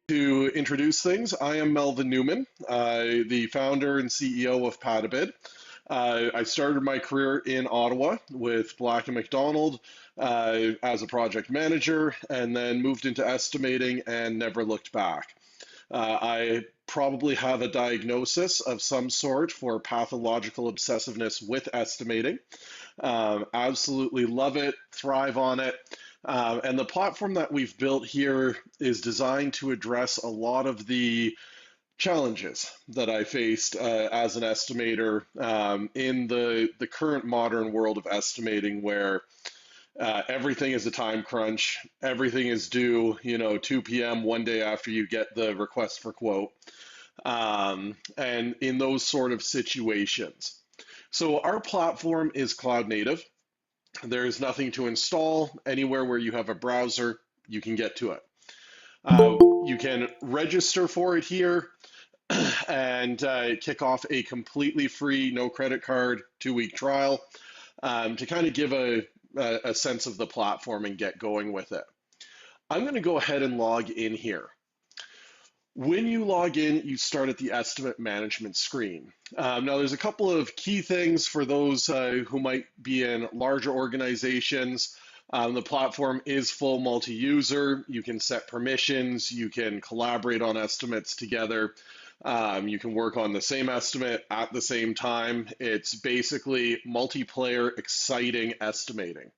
To introduce things, I am Melvin Newman, the founder and CEO of PataBid. I started my career in Ottawa with Black & McDonald as a project manager, and then moved into estimating and never looked back. I probably have a diagnosis of some sort for pathological obsessiveness with estimating. Absolutely love it, thrive on it. And the platform that we've built here is designed to address a lot of the challenges that I faced as an estimator in the current modern world of estimating, where everything is a time crunch, everything is due, 2 p.m. one day after you get the request for quote, and in those sort of situations. So our platform is cloud native. There's nothing to install. Anywhere where you have a browser, you can get to it. You can register for it here and kick off a completely free, no credit card, 2-week trial to kind of give a sense of the platform and get going with it. I'm going to go ahead and log in here. When you log in, you start at the estimate management screen. Now, there's a couple of key things for those who might be in larger organizations. The platform is full multi-user. You can set permissions. You can collaborate on estimates together. You can work on the same estimate at the same time. It's basically multiplayer, exciting estimating.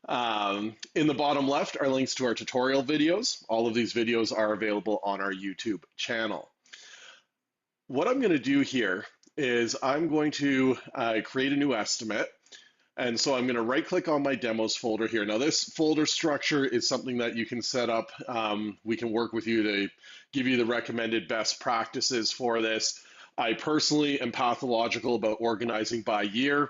In the bottom left are links to our tutorial videos. All of these videos are available on our YouTube channel. What I'm going to do here is I'm going to create a new estimate. And so I'm going to right click on my demos folder here. Now this folder structure is something that you can set up. We can work with you to give you the recommended best practices for this. I personally am pathological about organizing by year.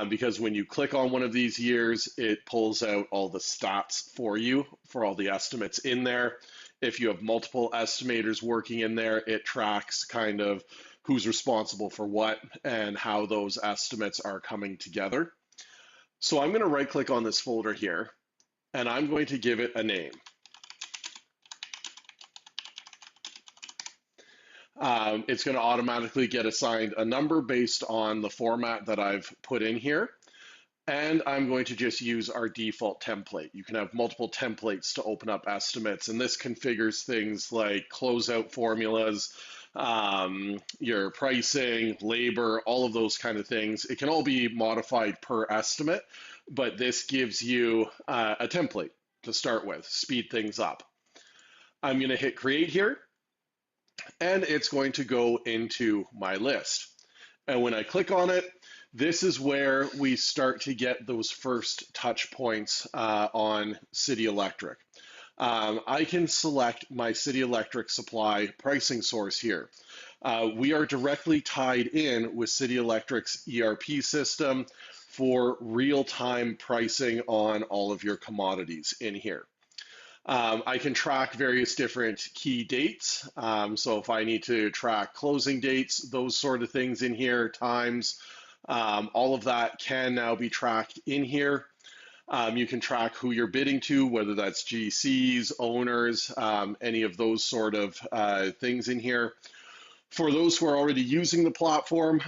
Because when you click on one of these years, it pulls out all the stats for you for all the estimates in there. If you have multiple estimators working in there, it tracks kind of who's responsible for what and how those estimates are coming together. So I'm going to right click on this folder here, and I'm going to give it a name. It's going to automatically get assigned a number based on the format that I've put in here. And I'm going to just use our default template. You can have multiple templates to open up estimates, and this configures things like closeout formulas, your pricing, labor, all of those kind of things. It can all be modified per estimate, but this gives you a template to start with, speed things up. I'm going to hit create here. And it's going to go into my list. And when I click on it, this is where we start to get those first touch points on City Electric. I can select my City Electric supply pricing source here. We are directly tied in with City Electric's ERP system for real-time pricing on all of your commodities in here. I can track various different key dates. So if I need to track closing dates, those sort of things in here, times, all of that can now be tracked in here. You can track who you're bidding to, whether that's GCs, owners, any of those sort of things in here. For those who are already using the platform,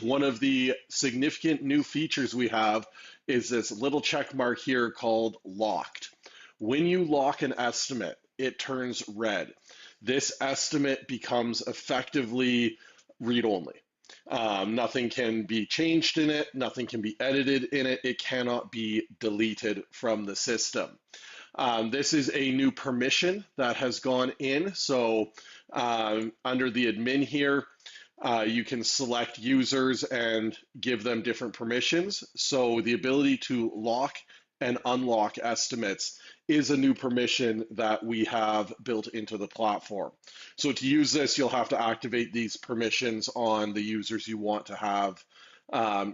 one of the significant new features we have is this little check mark here called locked. When you lock an estimate, it turns red. This estimate becomes effectively read-only. Nothing can be changed in it. Nothing can be edited in it. It cannot be deleted from the system. This is a new permission that has gone in. So under the admin here, you can select users and give them different permissions. So the ability to lock and unlock estimates is a new permission that we have built into the platform. So to use this, you'll have to activate these permissions on the users you want to have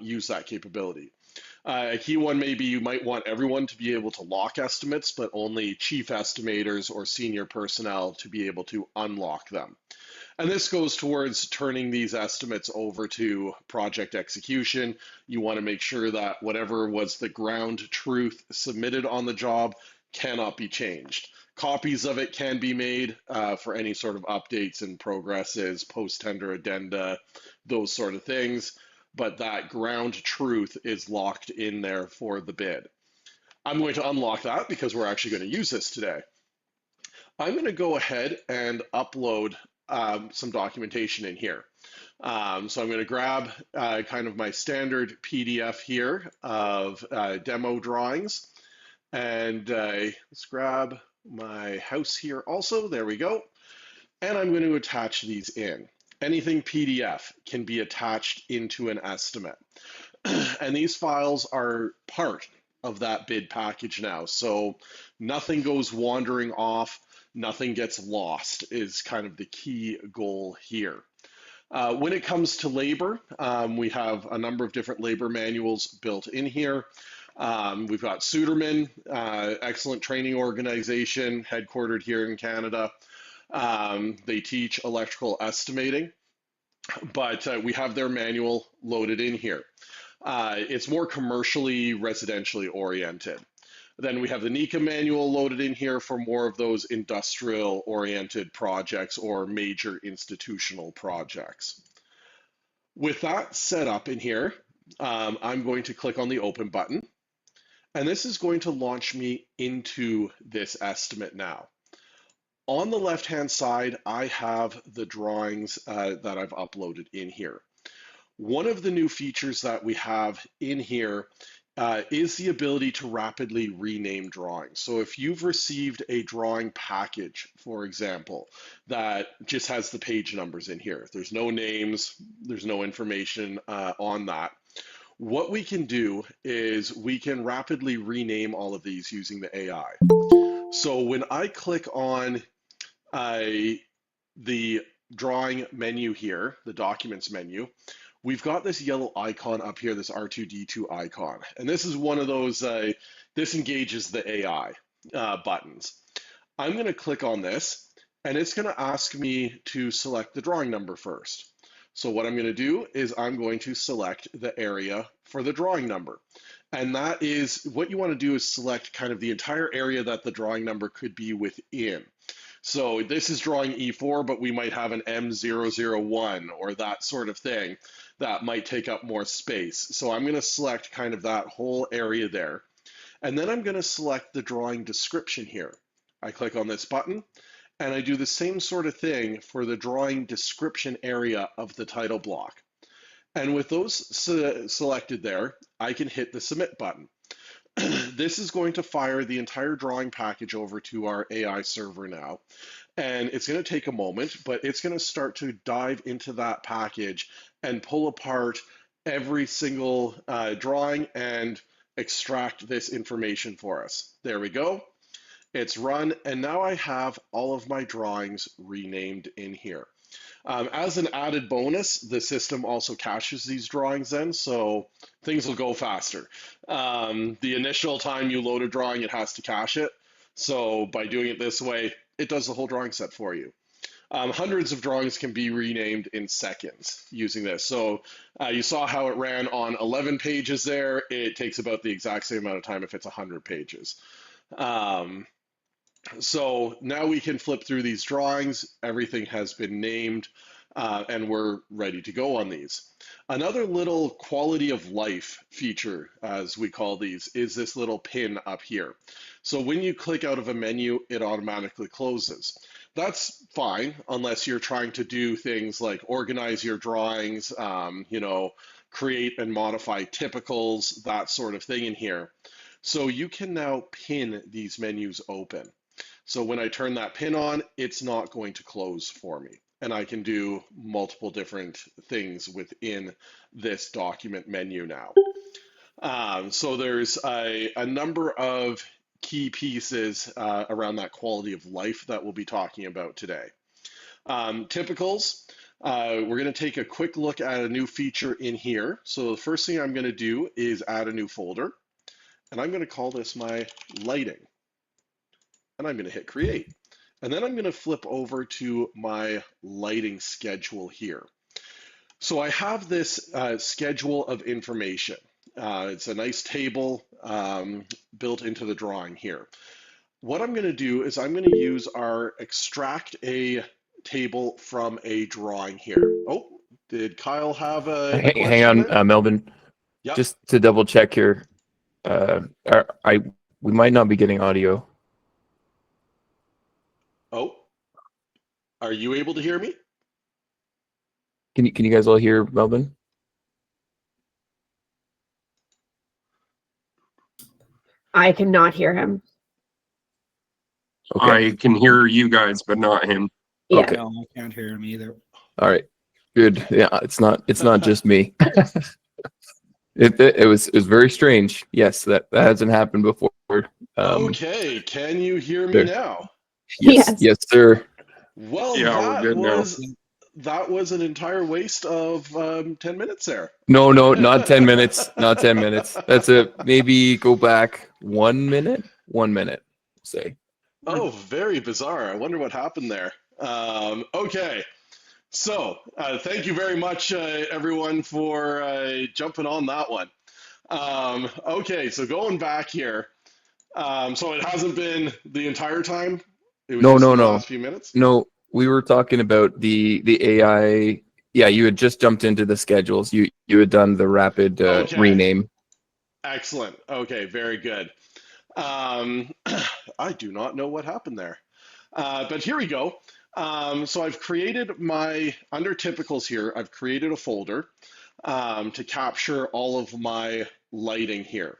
use that capability. A key one may be you might want everyone to be able to lock estimates, but only chief estimators or senior personnel to be able to unlock them. And this goes towards turning these estimates over to project execution. You want to make sure that whatever was the ground truth submitted on the job cannot be changed. Copies of it can be made for any sort of updates and progresses, post-tender addenda, those sort of things, but that ground truth is locked in there for the bid. I'm going to unlock that because we're actually going to use this today. I'm going to go ahead and upload some documentation in here. So I'm going to grab kind of my standard PDF here of demo drawings, and let's grab my house here also. There we go. And I'm going to attach these in. Anything PDF can be attached into an estimate. And these files are part of that bid package now. So nothing goes wandering off, nothing gets lost is kind of the key goal here. When it comes to labor, we have a number of different labor manuals built in here. We've got Suderman, excellent training organization, headquartered here in Canada. They teach electrical estimating, but we have their manual loaded in here. It's more commercially, residentially oriented. Then we have the NECA manual loaded in here for more of those industrial oriented projects or major institutional projects. With that set up in here, I'm going to click on the open button, and this is going to launch me into this estimate now. On the left-hand side, I have the drawings that I've uploaded in here. One of the new features that we have in here is the ability to rapidly rename drawings. So if you've received a drawing package, for example, that just has the page numbers in here, there's no names, there's no information on that, what we can do is we can rapidly rename all of these using the AI. So when I click on the drawing menu here, the documents menu, we've got this yellow icon up here, this R2D2 icon. And this is one of those, this engages the AI buttons. I'm going to click on this, and it's going to ask me to select the drawing number first. So what I'm going to do is I'm going to select the area for the drawing number. And that is, what you want to do is select kind of the entire area that the drawing number could be within. So this is drawing E4, but we might have an M001 or that sort of thing that might take up more space. So I'm going to select kind of that whole area there. And then I'm going to select the drawing description here. I click on this button, and I do the same sort of thing for the drawing description area of the title block. And with those selected there, I can hit the submit button. This is going to fire the entire drawing package over to our AI server now. And it's going to take a moment, but it's going to start to dive into that package and pull apart every single drawing and extract this information for us. There we go. It's run, and now I have all of my drawings renamed in here. As an added bonus, the system also caches these drawings in, so things will go faster. The initial time you load a drawing, it has to cache it. So by doing it this way, it does the whole drawing set for you. Hundreds of drawings can be renamed in seconds using this. So you saw how it ran on 11 pages there. It takes about the exact same amount of time if it's 100 pages. So now we can flip through these drawings. Everything has been named, and we're ready to go on these. Another little quality of life feature, as we call these, is this little pin up here. So when you click out of a menu, it automatically closes. That's fine, unless you're trying to do things like organize your drawings, create and modify typicals, that sort of thing in here. So you can now pin these menus open. So when I turn that pin on, it's not going to close for me. And I can do multiple different things within this document menu now. So there's a number of key pieces around that quality of life that we'll be talking about today. Typicals, we're going to take a quick look at a new feature in here. So the first thing I'm going to do is add a new folder. And I'm going to call this my lighting. And I'm going to hit create. And then I'm going to flip over to my lighting schedule here. So I have this schedule of information. It's a nice table built into the drawing here. What I'm going to do is I'm going to use our extract a table from a drawing here. Oh, did Kyle have a Hang question on, there? Melvin. Yep. Just to double check here, we might not be getting audio. Oh, are you able to hear me? Can you guys all hear Melvin? I cannot hear him. Okay. I can hear you guys, but not him. Yeah. Okay. No, I can't hear him either. All right. Good. Yeah, it's not just me. It was very strange. Yes, that hasn't happened before. Okay, can you hear me there. now? Yes. Yes, sir. Well, Yeah, we're good now. That was an entire waste of 10 minutes there. No, not 10 minutes. Not 10 minutes. That's maybe go back 1 minute. 1 minute, say. Oh, very bizarre. I wonder what happened there. Okay, so thank you very much, everyone, for jumping on that one. Okay, so going back here. So it hasn't been the entire time? It was just the last few minutes? No, we were talking about the AI. Yeah, you had just jumped into the schedules. You had done the rapid Okay. rename. Excellent. Okay, very good. I do not know what happened there. But here we go. So I've created under typicals here, I've created a folder to capture all of my lighting here.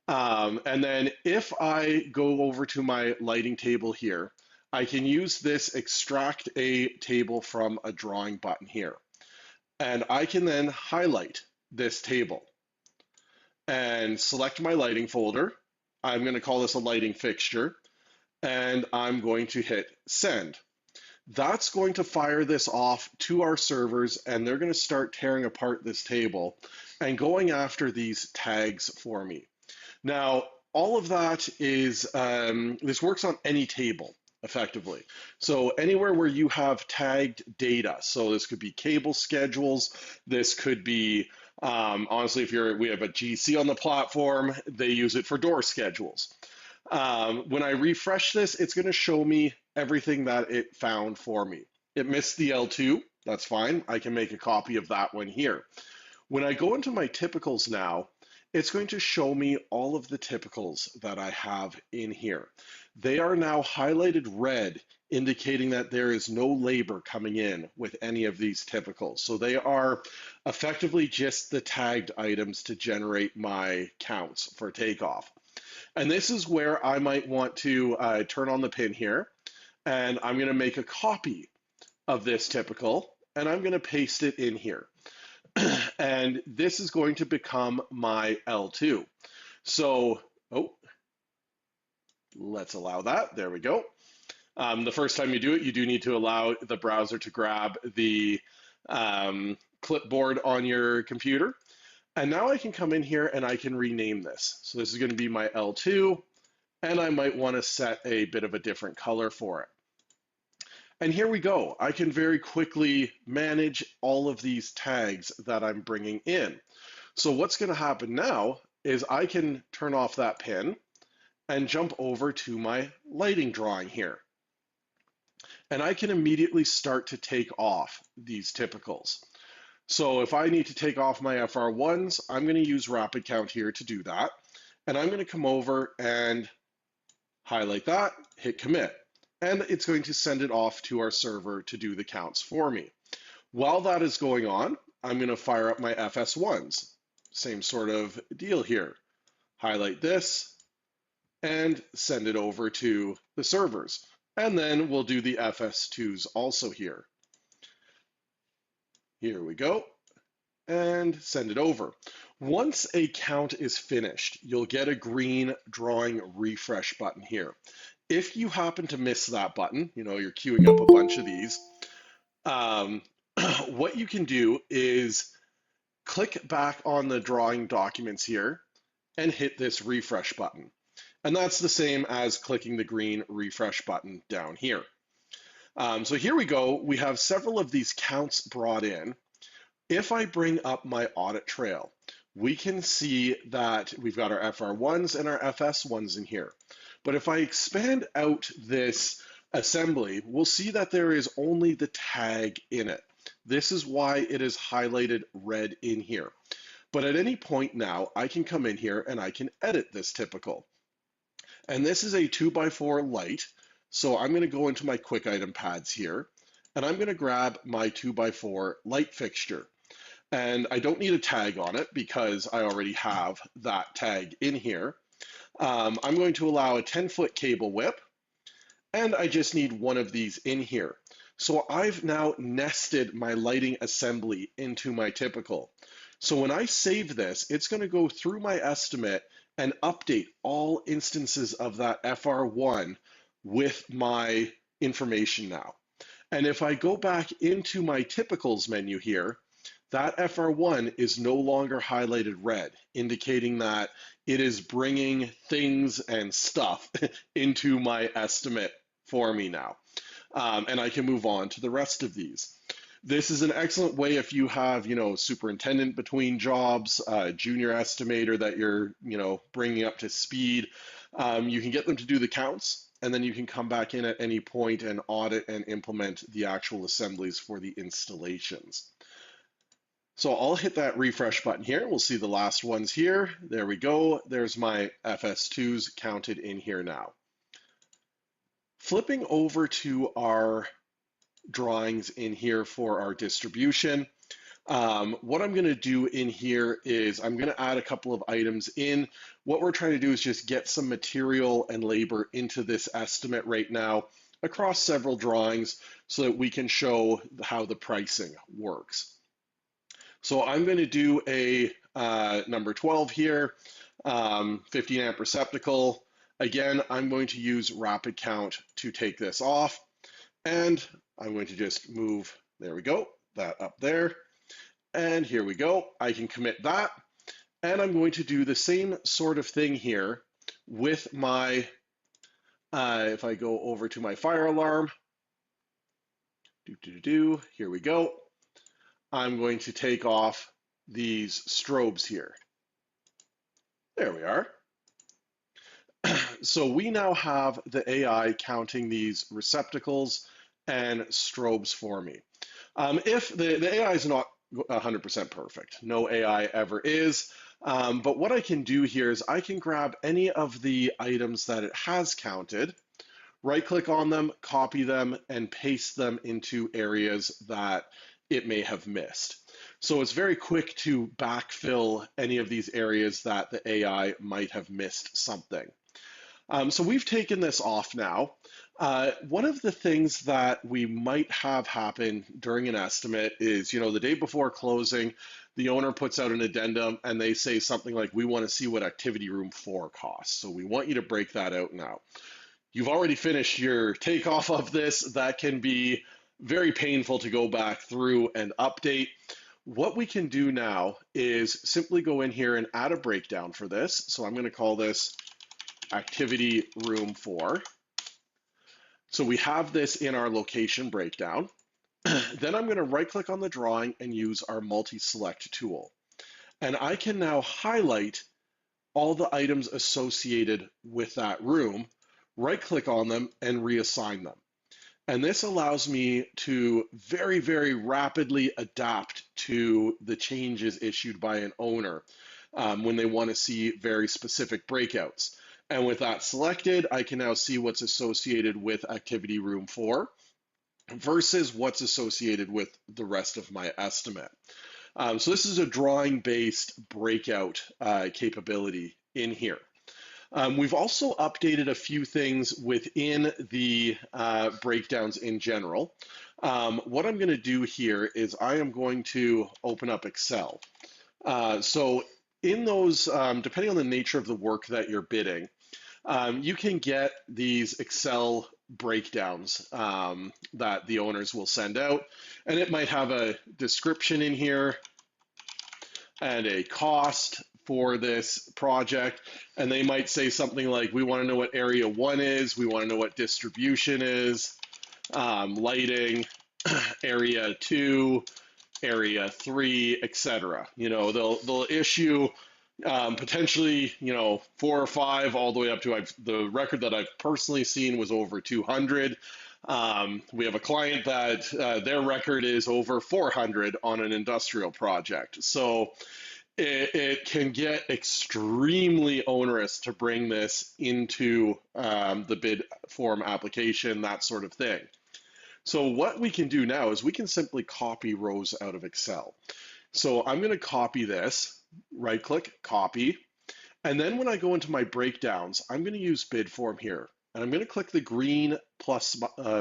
And then if I go over to my lighting table here, I can use this extract a table from a drawing button here. And I can then highlight this table and select my lighting folder. I'm going to call this a lighting fixture, and I'm going to hit send. That's going to fire this off to our servers, and they're going to start tearing apart this table and going after these tags for me. Now, all of that is, this works on any table, effectively. So anywhere where you have tagged data, so this could be cable schedules, this could be, honestly, we have a GC on the platform, they use it for door schedules. When I refresh this, it's going to show me everything that it found for me. It missed the L2, that's fine. I can make a copy of that one here. When I go into my typicals now, it's going to show me all of the typicals that I have in here. They are now highlighted red, indicating that there is no labor coming in with any of these typicals. So they are effectively just the tagged items to generate my counts for takeoff. And this is where I might want to turn on the pin here, and I'm going to make a copy of this typical, and I'm going to paste it in here. And this is going to become my L2. So, let's allow that. There we go. The first time you do it, you do need to allow the browser to grab the clipboard on your computer. And now I can come in here and I can rename this. So this is going to be my L2, and I might want to set a bit of a different color for it. And here we go. I can very quickly manage all of these tags that I'm bringing in. So what's going to happen now is I can turn off that pin and jump over to my lighting drawing here. And I can immediately start to take off these typicals. So if I need to take off my FR1s, I'm going to use rapid count here to do that. And I'm going to come over and highlight that, hit commit. And it's going to send it off to our server to do the counts for me. While that is going on, I'm going to fire up my FS1s. Same sort of deal here. Highlight this and send it over to the servers. And then we'll do the FS2s also here. Here we go. And send it over. Once a count is finished, you'll get a green drawing refresh button here. If you happen to miss that button, you're queuing up a bunch of these, what you can do is click back on the drawing documents here and hit this refresh button. And that's the same as clicking the green refresh button down here. So here we go. We have several of these counts brought in. If I bring up my audit trail, we can see that we've got our FR1s and our FS1s in here. But if I expand out this assembly, we'll see that there is only the tag in it. This is why it is highlighted red in here. But at any point now, I can come in here and I can edit this typical. And this is a 2x4 light. So I'm going to go into my quick item pads here, and I'm going to grab my 2x4 light fixture. And I don't need a tag on it because I already have that tag in here. I'm going to allow a 10-foot cable whip, and I just need one of these in here. So I've now nested my lighting assembly into my typical. So when I save this, it's going to go through my estimate and update all instances of that FR1 with my information now. And if I go back into my typicals menu here, that FR1 is no longer highlighted red, indicating that it is bringing things and stuff into my estimate for me now. And I can move on to the rest of these. This is an excellent way if you have, superintendent between jobs, junior estimator that you're, bringing up to speed. You can get them to do the counts, and then you can come back in at any point and audit and implement the actual assemblies for the installations. So I'll hit that refresh button here. We'll see the last ones here. There we go. There's my FS2s counted in here now. Flipping over to our drawings in here for our distribution. What I'm going to do in here is I'm going to add a couple of items in. What we're trying to do is just get some material and labor into this estimate right now across several drawings so that we can show how the pricing works. So I'm going to do a number 12 here, 15 amp receptacle. Again, I'm going to use rapid count to take this off. And I'm going to just move, there we go, that up there. And here we go. I can commit that. And I'm going to do the same sort of thing here with my, if I go over to my fire alarm, here we go. I'm going to take off these strobes here. There we are. So we now have the AI counting these receptacles and strobes for me. If the AI is not 100% perfect, no AI ever is, but what I can do here is I can grab any of the items that it has counted, right click on them, copy them, and paste them into areas that it may have missed. So it's very quick to backfill any of these areas that the AI might have missed something. So we've taken this off now. One of the things that we might have happen during an estimate is, the day before closing, the owner puts out an addendum and they say something like, we want to see what activity room 4 costs. So we want you to break that out now. You've already finished your takeoff of this. That can be very painful to go back through and update. What we can do now is simply go in here and add a breakdown for this. So I'm going to call this activity room 4. So we have this in our location breakdown. Then I'm going to right click on the drawing and use our multi-select tool. And I can now highlight all the items associated with that room, right click on them and reassign them. And this allows me to very, very rapidly adapt to the changes issued by an owner when they want to see very specific breakouts. And with that selected, I can now see what's associated with activity room 4 versus what's associated with the rest of my estimate. So this is a drawing-based breakout capability in here. We've also updated a few things within the breakdowns in general. What I'm going to do here is I am going to open up Excel. So in those, depending on the nature of the work that you're bidding, you can get these Excel breakdowns that the owners will send out, and it might have a description in here and a cost for this project, and they might say something like, we want to know what area 1 is, we want to know what distribution is, lighting, area 2, area 3, etc. You know, they'll issue potentially, you know, 4 or 5 all the way up to the record that I've personally seen was over 200. We have a client that their record is over 400 on an industrial project. So it can get extremely onerous to bring this into the bid form application, that sort of thing. So what we can do now is we can simply copy rows out of Excel. So I'm going to copy this, right click, copy. And then when I go into my breakdowns, I'm going to use bid form here. And I'm going to click the green plus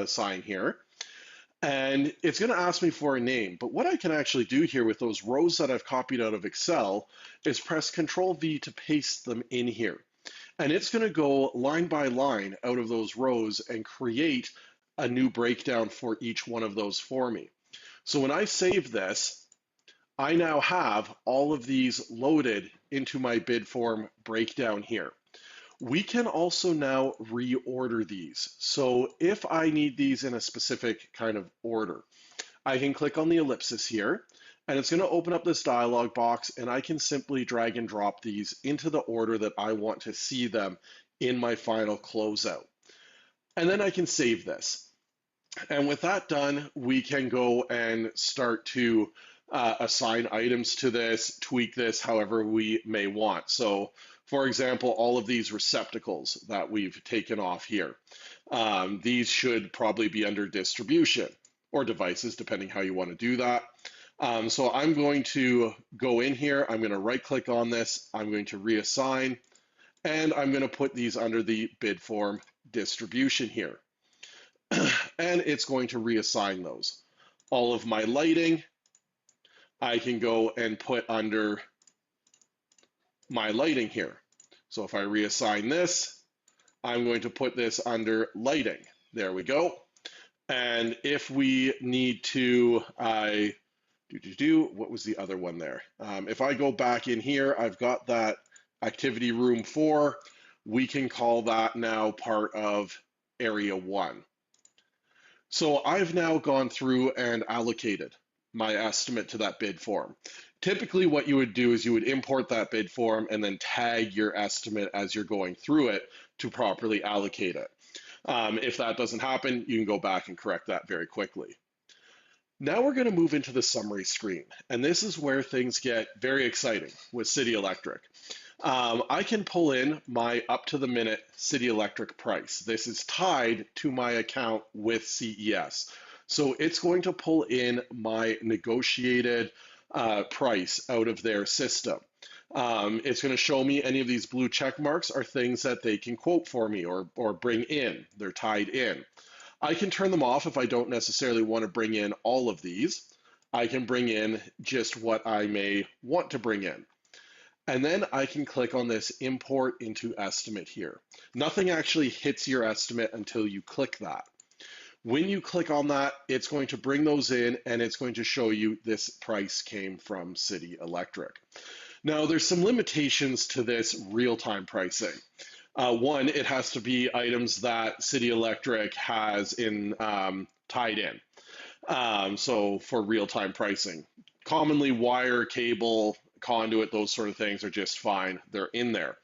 sign here. And it's going to ask me for a name. But what I can actually do here with those rows that I've copied out of Excel is press Control V to paste them in here. And it's going to go line by line out of those rows and create a new breakdown for each one of those for me. So when I save this, I now have all of these loaded into my bid form breakdown here. We can also now reorder these. So if I need these in a specific kind of order, I can click on the ellipsis here, and it's going to open up this dialog box, and I can simply drag and drop these into the order that I want to see them in my final closeout. And then I can save this. And with that done, we can go and start to assign items to this, tweak this however we may want. So for example, all of these receptacles that we've taken off here, these should probably be under distribution or devices, depending how you want to do that. So I'm going to go in here, I'm going to right click on this, I'm going to reassign, and I'm going to put these under the bid form distribution here. And it's going to reassign those. All of my lighting, I can go and put under my lighting here. So if I reassign this, I'm going to put this under lighting. There we go. And if we need to, what was the other one there? If I go back in here, I've got that activity room 4. We can call that now part of area 1. So I've now gone through and allocated my estimate to that bid form. Typically what you would do is you would import that bid form and then tag your estimate as you're going through it to properly allocate it. If that doesn't happen, you can go back and correct that very quickly. Now we're going to move into the summary screen, and this is where things get very exciting with City Electric. I can pull in my up-to-the-minute City Electric price. This is tied to my account with CES. So it's going to pull in my negotiated price out of their system. It's going to show me any of these blue check marks are things that they can quote for me or bring in. They're tied in. I can turn them off if I don't necessarily want to bring in all of these. I can bring in just what I may want to bring in. And then I can click on this import into estimate here. Nothing actually hits your estimate until you click that. When you click on that, it's going to bring those in and it's going to show you this price came from City Electric. Now, there's some limitations to this real-time pricing. One, it has to be items that City Electric has in tied in. So for real-time pricing, commonly wire, cable, conduit, those sort of things are just fine. They're in there.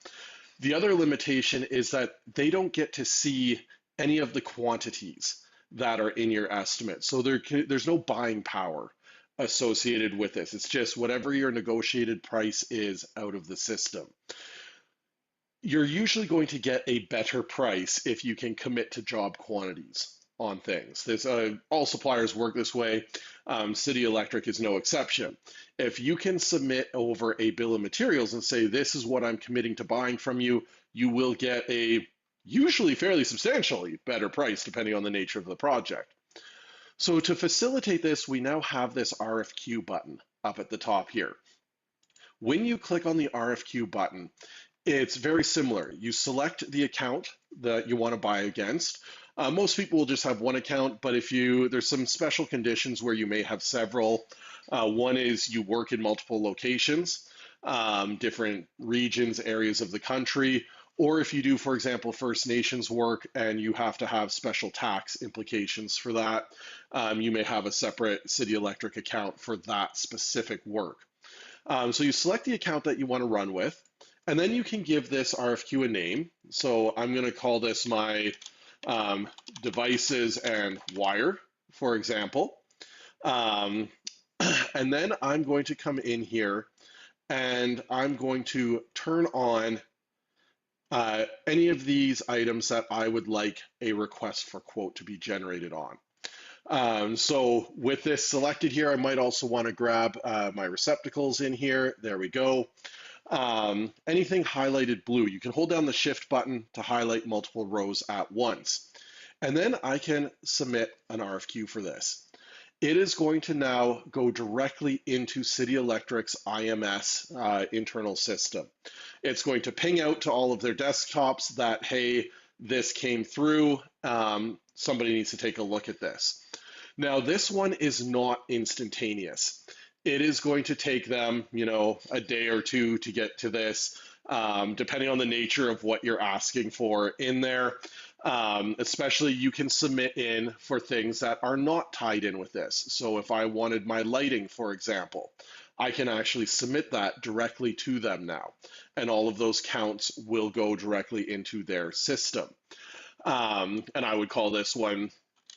The other limitation is that they don't get to see any of the quantities that are in your estimate. So there's no buying power associated with this. It's just whatever your negotiated price is out of the system. You're usually going to get a better price if you can commit to job quantities on things. All suppliers work this way. City Electric is no exception. If you can submit over a bill of materials and say, this is what I'm committing to buying from you, you will get a usually fairly substantially better price depending on the nature of the project. So to facilitate this, we now have this RFQ button up at the top here. When you click on the RFQ button, it's very similar. You select the account that you want to buy against. Most people will just have one account, but there's some special conditions where you may have several. One is you work in multiple locations, different regions, areas of the country, or if you do, for example, First Nations work and you have to have special tax implications for that, you may have a separate City Electric account for that specific work. So you select the account that you want to run with, and then you can give this RFQ a name. So I'm going to call this my devices and wire, for example. And then I'm going to come in here and I'm going to turn on any of these items that I would like a request for quote to be generated on. So with this selected here, I might also want to grab my receptacles in here. There we go. Anything highlighted blue, you can hold down the shift button to highlight multiple rows at once. And then I can submit an RFQ for this. It is going to now go directly into City Electric's IMS internal system. It's going to ping out to all of their desktops that, hey, this came through. Somebody needs to take a look at this. Now, this one is not instantaneous. It is going to take them, a day or two to get to this, depending on the nature of what you're asking for in there. Especially you can submit in for things that are not tied in with this. So if I wanted my lighting, for example, I can actually submit that directly to them now. And all of those counts will go directly into their system. And I would call this one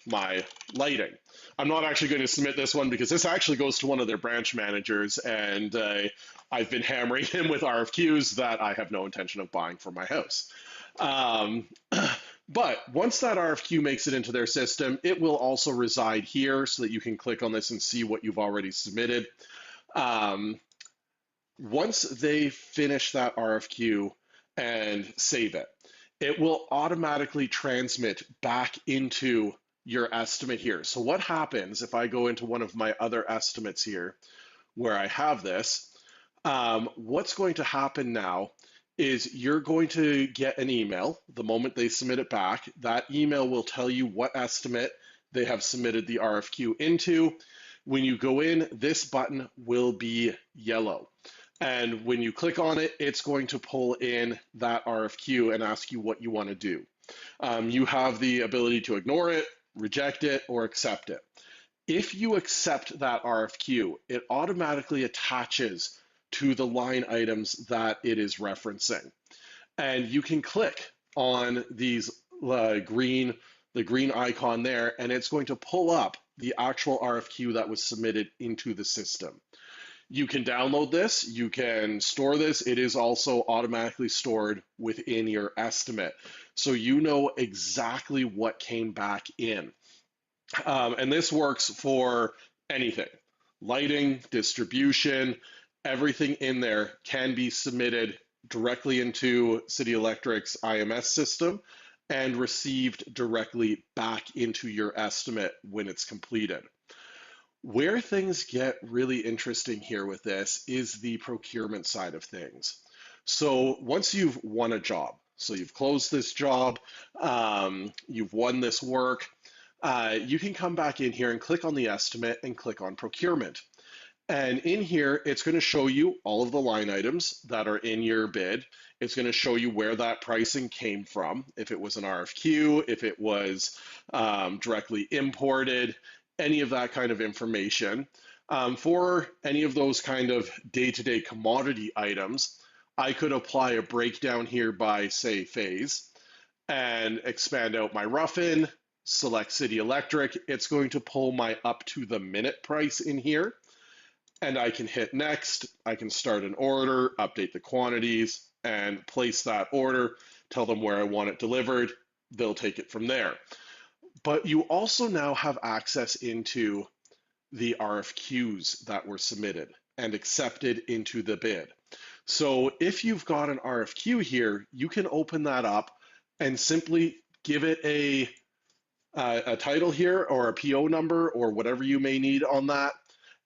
my lighting. I'm not actually going to submit this one because this actually goes to one of their branch managers, and I've been hammering him with RFQs that I have no intention of buying for my house. But once that RFQ makes it into their system, it will also reside here so that you can click on this and see what you've already submitted. Once they finish that RFQ and save it, it will automatically transmit back into your estimate here. So what happens if I go into one of my other estimates here where I have this, what's going to happen now is you're going to get an email the moment they submit it back. That email will tell you what estimate they have submitted the RFQ into. When you go in, this button will be yellow. And when you click on it, it's going to pull in that RFQ and ask you what you want to do. You have the ability to ignore it, reject it, or accept it. If you accept that RFQ, it automatically attaches to the line items that it is referencing. And you can click on these the green icon there, and it's going to pull up the actual RFQ that was submitted into the system. You can download this, you can store this. It is also automatically stored within your estimate. So you know exactly what came back in. And this works for anything, lighting, distribution, everything in there can be submitted directly into City Electric's IMS system and received directly back into your estimate when it's completed. Where things get really interesting here with this is the procurement side of things. So once you've won a job, so you've closed this job, you've won this work, you can come back in here and click on the estimate and click on procurement. And in here, it's going to show you all of the line items that are in your bid. It's going to show you where that pricing came from, if it was an RFQ, if it was directly imported, any of that kind of information. For any of those kind of day-to-day commodity items, I could apply a breakdown here by, say, phase, and expand out my rough-in, select City Electric. It's going to pull my up to the minute price in here. And I can hit next, I can start an order, update the quantities, and place that order, tell them where I want it delivered, they'll take it from there. But you also now have access into the RFQs that were submitted and accepted into the bid. So if you've got an RFQ here, you can open that up and simply give it a title here or a PO number or whatever you may need on that,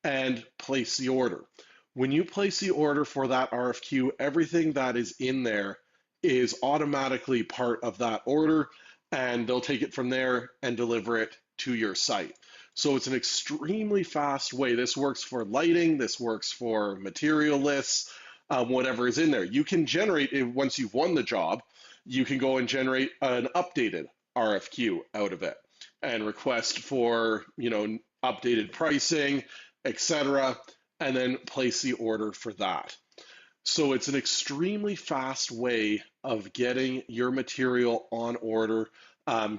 and place the order. When you place the order for that RFQ, everything that is in there is automatically part of that order, and they'll take it from there and deliver it to your site. So it's an extremely fast way. This works for lighting, this works for material lists, whatever is in there. You can generate, once you've won the job, You can go and generate an updated RFQ out of it and request for, updated pricing, etc., and then place the order for that. So it's an extremely fast way of getting your material on order,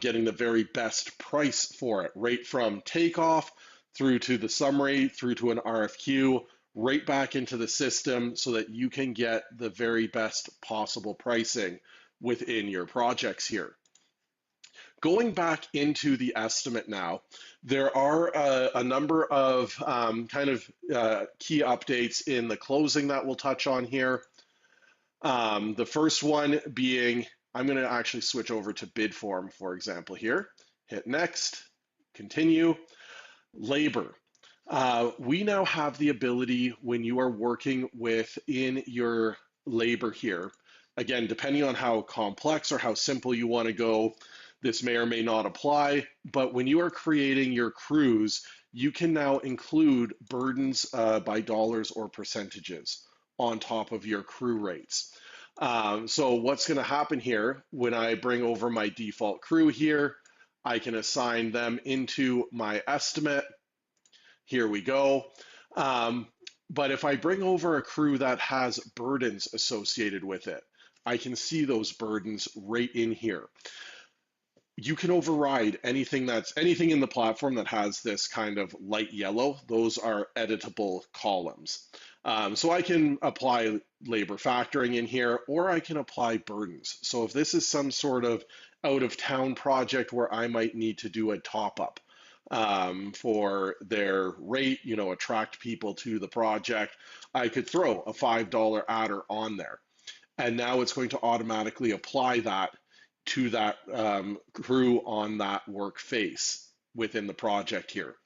getting the very best price for it, right from takeoff through to the summary, through to an RFQ, right back into the system so that you can get the very best possible pricing within your projects here. Going back into the estimate now, there are a number of key updates in the closing that we'll touch on here. The first one being, I'm going to actually switch over to bid form, for example, here. Hit next, continue. Labor. We now have the ability when you are working within your labor here, again, depending on how complex or how simple you want to go, this may or may not apply, but when you are creating your crews, you can now include burdens by dollars or percentages on top of your crew rates. So what's going to happen here, when I bring over my default crew here, I can assign them into my estimate. Here we go. But if I bring over a crew that has burdens associated with it, I can see those burdens right in here. You can override anything in the platform that has this kind of light yellow. Those are editable columns. So I can apply labor factoring in here, or I can apply burdens. So if this is some sort of out-of-town project where I might need to do a top-up for their rate, attract people to the project, I could throw a $5 adder on there. And now it's going to automatically apply that to that crew on that work face within the project here.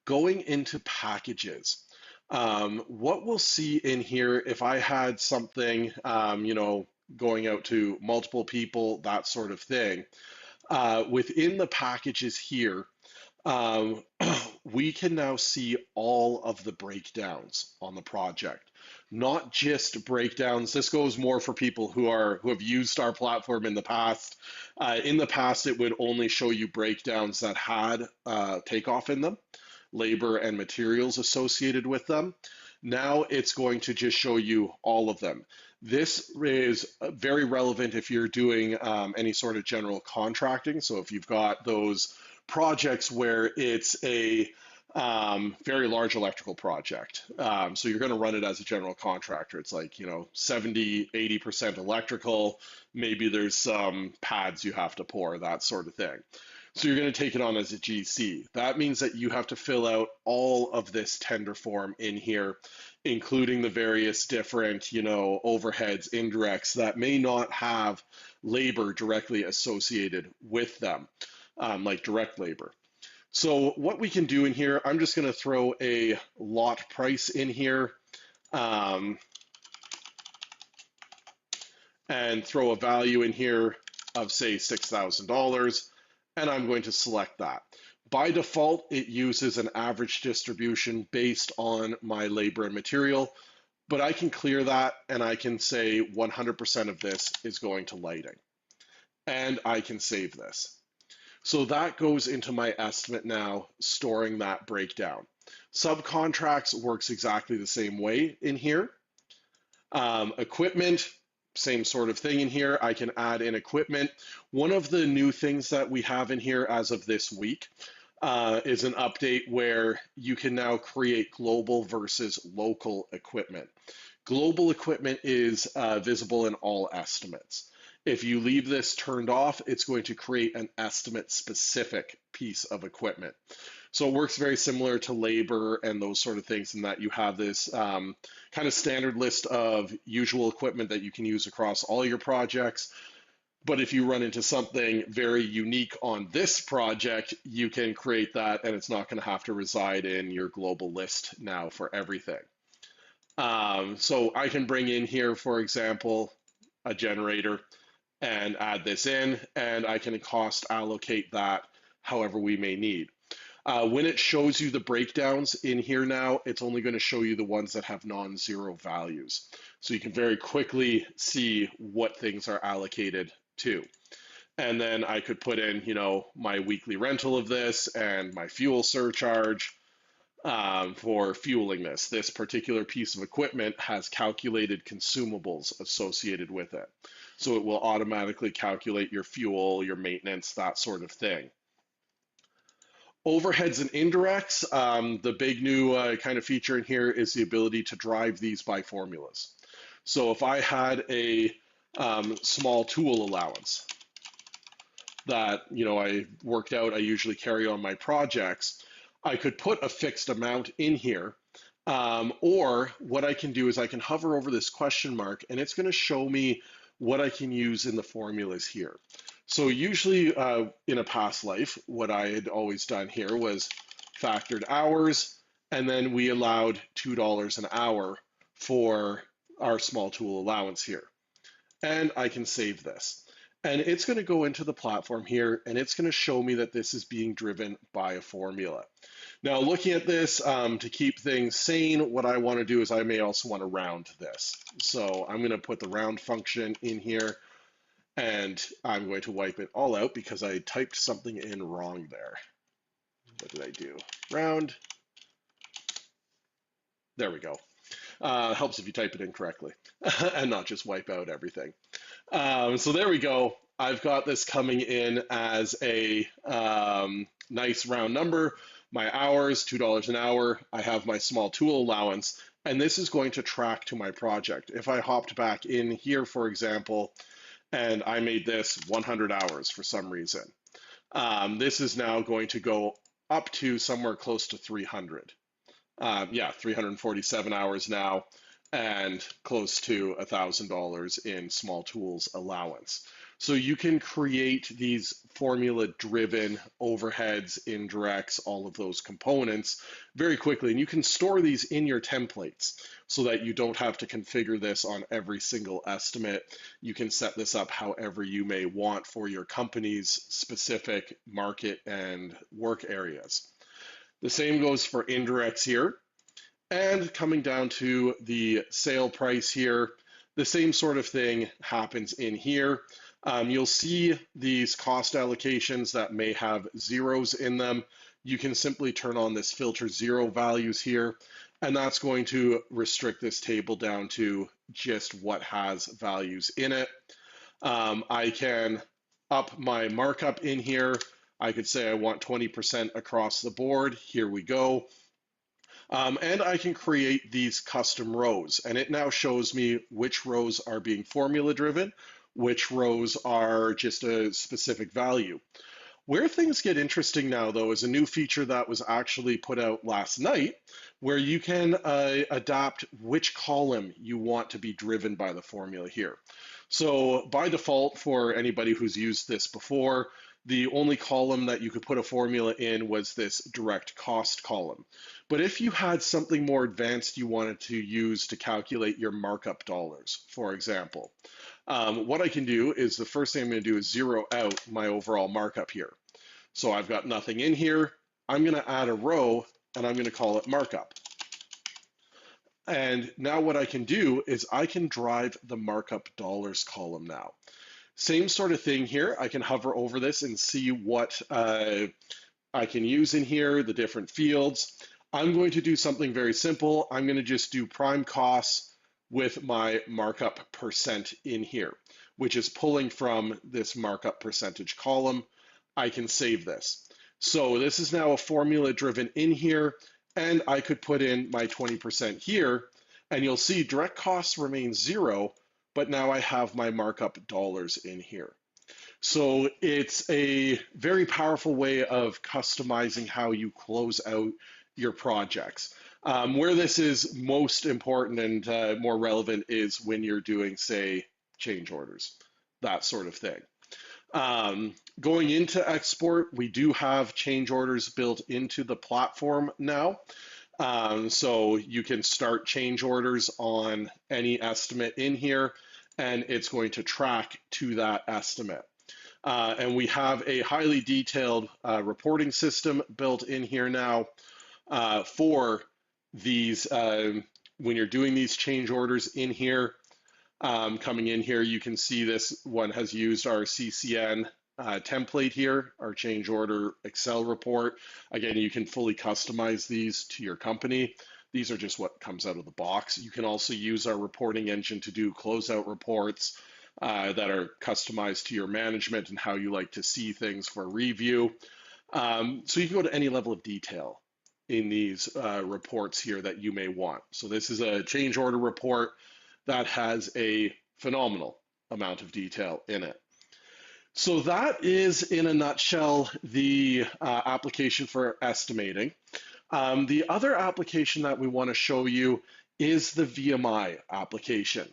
Going into packages, what we'll see in here, if I had something, going out to multiple people, that sort of thing, within the packages here, we can now see all of the breakdowns on the project, not just breakdowns. This goes more for people who have used our platform in the past. In the past, it would only show you breakdowns that had takeoff in them, labor and materials associated with them. Now it's going to just show you all of them. This is very relevant if you're doing any sort of general contracting. So if you've got those projects where it's a very large electrical project. So you're going to run it as a general contractor. It's like, 70, 80% electrical. Maybe there's some pads you have to pour, that sort of thing. So you're going to take it on as a GC. That means that you have to fill out all of this tender form in here, including the various different, overheads, indirects that may not have labor directly associated with them, like direct labor. So what we can do in here, I'm just going to throw a lot price in here and throw a value in here of, say, $6,000, and I'm going to select that. By default, it uses an average distribution based on my labor and material, but I can clear that and I can say 100% of this is going to lighting, and I can save this. So that goes into my estimate now, storing that breakdown. Subcontracts works exactly the same way in here. Equipment, same sort of thing in here. I can add in equipment. One of the new things that we have in here as of this week is an update where you can now create global versus local equipment. Global equipment is visible in all estimates. If you leave this turned off, it's going to create an estimate-specific piece of equipment. So it works very similar to labor and those sort of things in that you have this kind of standard list of usual equipment that you can use across all your projects. But if you run into something very unique on this project, you can create that, and it's not going to have to reside in your global list now for everything. So I can bring in here, for example, a generator, and add this in, and I can cost allocate that however we may need. When it shows you the breakdowns in here now, it's only going to show you the ones that have non-zero values. So you can very quickly see what things are allocated to. And then I could put in, my weekly rental of this and my fuel surcharge for fueling this. This particular piece of equipment has calculated consumables associated with it. So it will automatically calculate your fuel, your maintenance, that sort of thing. Overheads and indirects, the big new kind of feature in here is the ability to drive these by formulas. So if I had a small tool allowance that I worked out, I usually carry on my projects, I could put a fixed amount in here, or what I can do is I can hover over this question mark and it's going to show me what I can use in the formulas here. So usually in a past life, what I had always done here was factored hours, and then we allowed $2 an hour for our small tool allowance here. And I can save this. And it's going to go into the platform here, and it's going to show me that this is being driven by a formula. Now, looking at this, to keep things sane, what I want to do is I may also want to round this. So I'm going to put the round function in here, and I'm going to wipe it all out because I typed something in wrong there. What did I do? Round. There we go. Helps if you type it in correctly and not just wipe out everything. So there we go. I've got this coming in as a nice round number. My hours, $2 an hour. I have my small tool allowance, and this is going to track to my project. If I hopped back in here, for example, and I made this 100 hours for some reason, this is now going to go up to somewhere close to 300. 347 hours now, and close to $1,000 in small tools allowance. So you can create these formula-driven overheads, indirects, all of those components very quickly, and you can store these in your templates so that you don't have to configure this on every single estimate. You can set this up however you may want for your company's specific market and work areas. The same goes for indirects here. And coming down to the sale price here, the same sort of thing happens in here. You'll see these cost allocations that may have zeros in them. You can simply turn on this filter zero values here, and that's going to restrict this table down to just what has values in it. I can up my markup in here. I could say I want 20% across the board. Here we go. And I can create these custom rows, and it now shows me which rows are being formula driven, which rows are just a specific value. Where things get interesting now, though, is a new feature that was actually put out last night, where you can adapt which column you want to be driven by the formula here. So by default, for anybody who's used this before, the only column that you could put a formula in was this direct cost column. But if you had something more advanced you wanted to use to calculate your markup dollars, for example, what I can do is the first thing I'm going to do is zero out my overall markup here. So I've got nothing in here. I'm going to add a row, and I'm going to call it markup. And now what I can do is I can drive the markup dollars column now. Same sort of thing here. I can hover over this and see what I can use in here, the different fields. I'm going to do something very simple. I'm going to just do prime costs with my markup percent in here, which is pulling from this markup percentage column. I can save this. So this is now a formula driven in here, and I could put in my 20% here, and you'll see direct costs remain zero, but now I have my markup dollars in here. So it's a very powerful way of customizing how you close out your projects. Where this is most important and more relevant is when you're doing, say, change orders, that sort of thing. Going into export, we do have change orders built into the platform now. So you can start change orders on any estimate in here, and it's going to track to that estimate. And we have a highly detailed reporting system built in here now for these, when you're doing these change orders in here. Coming in here, you can see this one has used our CCN template here, our change order Excel report. Again, you can fully customize these to your company. These are just what comes out of the box. You can also use our reporting engine to do closeout reports that are customized to your management and how you like to see things for review. So you can go to any level of detail in these reports here that you may want. So this is a change order report that has a phenomenal amount of detail in it. So that is, in a nutshell, the application for estimating. The other application that we want to show you is the VMI application.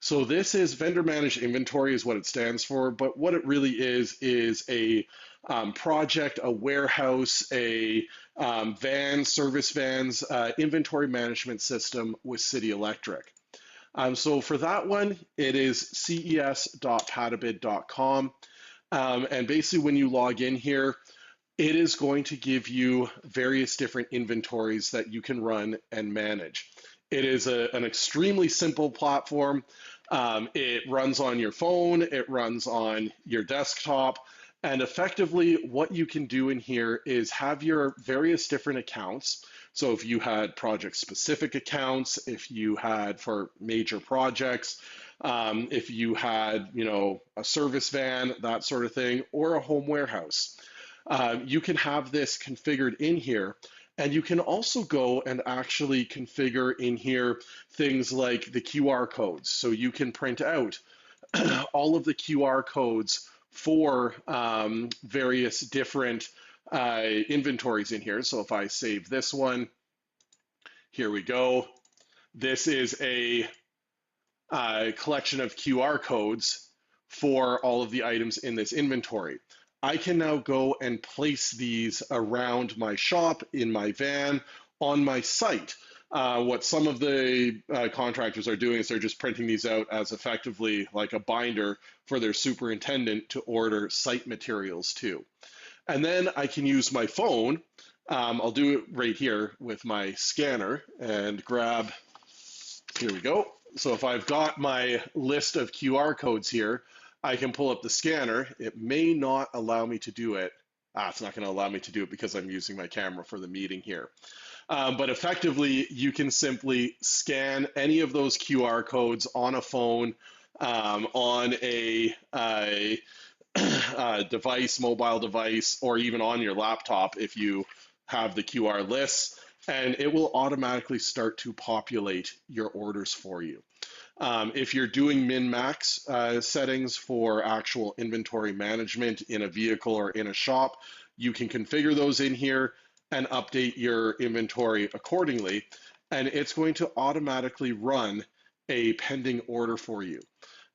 So this is Vendor Managed Inventory is what it stands for, but what it really is a project, a warehouse, a service vans, inventory management system with City Electric. So for that one, it is ces.patabid.com. And basically when you log in here, it is going to give you various different inventories that you can run and manage. It is an extremely simple platform. It runs on your phone, it runs on your desktop, and effectively what you can do in here is have your various different accounts. So if you had project-specific accounts, if you had for major projects, if you had, a service van, that sort of thing, or a home warehouse, you can have this configured in here. And you can also go and actually configure in here things like the QR codes. So you can print out all of the QR codes for various different inventories in here. So if I save this one, here we go. This is a collection of QR codes for all of the items in this inventory. I can now go and place these around my shop, in my van, on my site. What some of the contractors are doing is they're just printing these out as effectively like a binder for their superintendent to order site materials to. And then I can use my phone. I'll do it right here with my scanner and grab, here we go. So if I've got my list of QR codes here, I can pull up the scanner. It may not allow me to do it. It's not going to allow me to do it because I'm using my camera for the meeting here. But effectively, you can simply scan any of those QR codes on a phone, on a device, mobile device, or even on your laptop if you have the QR lists, and it will automatically start to populate your orders for you. If you're doing min-max settings for actual inventory management in a vehicle or in a shop, you can configure those in here and update your inventory accordingly. And it's going to automatically run a pending order for you.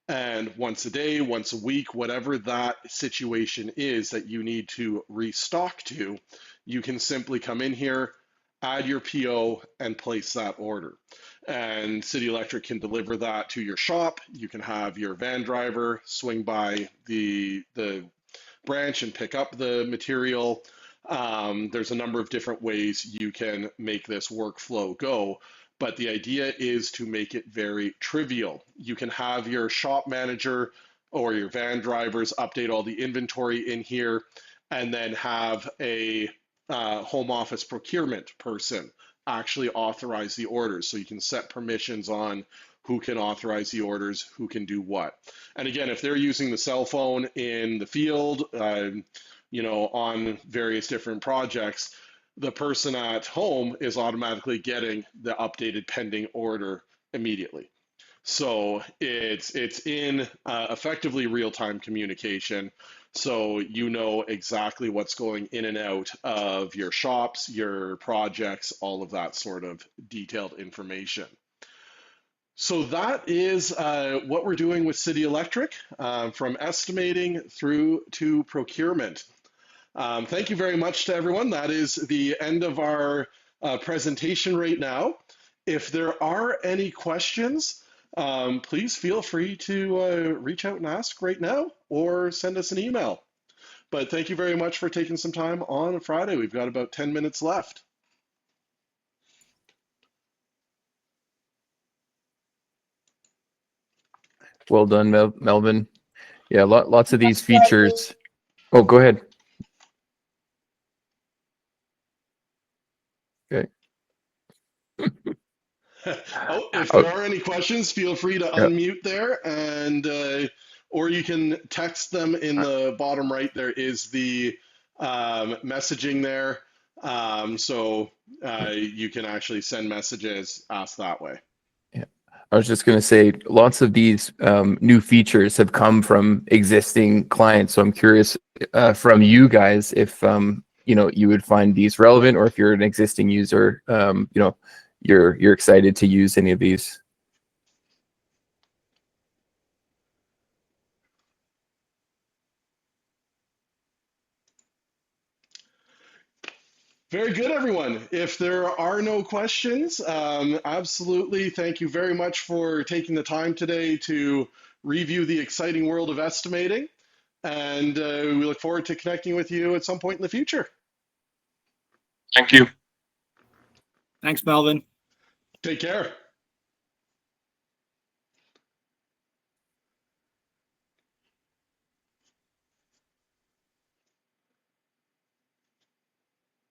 And once a day, once a week, whatever that situation is that you need to restock to, you can simply come in here, add your PO, and place that order. And City Electric can deliver that to your shop. You can have your van driver swing by the branch and pick up the material. There's a number of different ways you can make this workflow go, but the idea is to make it very trivial. You can have your shop manager or your van drivers update all the inventory in here, and then have a home office procurement person actually authorize the orders. So you can set permissions on who can authorize the orders, who can do what. And again, if they're using the cell phone in the field, on various different projects, the person at home is automatically getting the updated pending order immediately. So it's in effectively real-time communication. So you know exactly what's going in and out of your shops, your projects, all of that sort of detailed information. So that is what we're doing with City Electric, from estimating through to procurement. Thank you very much to everyone. That is the end of our presentation right now. If there are any questions, please feel free to reach out and ask right now or send us an email. But thank you very much for taking some time on Friday. We've got about 10 minutes left. Well done, Melvin. Yeah, lots of these features. Oh, go ahead. Okay. Oh, if there are any questions, feel free to unmute there, and or you can text them in the bottom right. There is the messaging there, so you can actually send messages, ask that way. Yeah, I was just going to say, lots of these new features have come from existing clients. So I'm curious from you guys if you would find these relevant, or if you're an existing user, you're excited to use any of these. Very good, everyone. If there are no questions, absolutely thank you very much for taking the time today to review the exciting world of estimating. And we look forward to connecting with you at some point in the future. Thank you. Thanks, Melvin. Take care.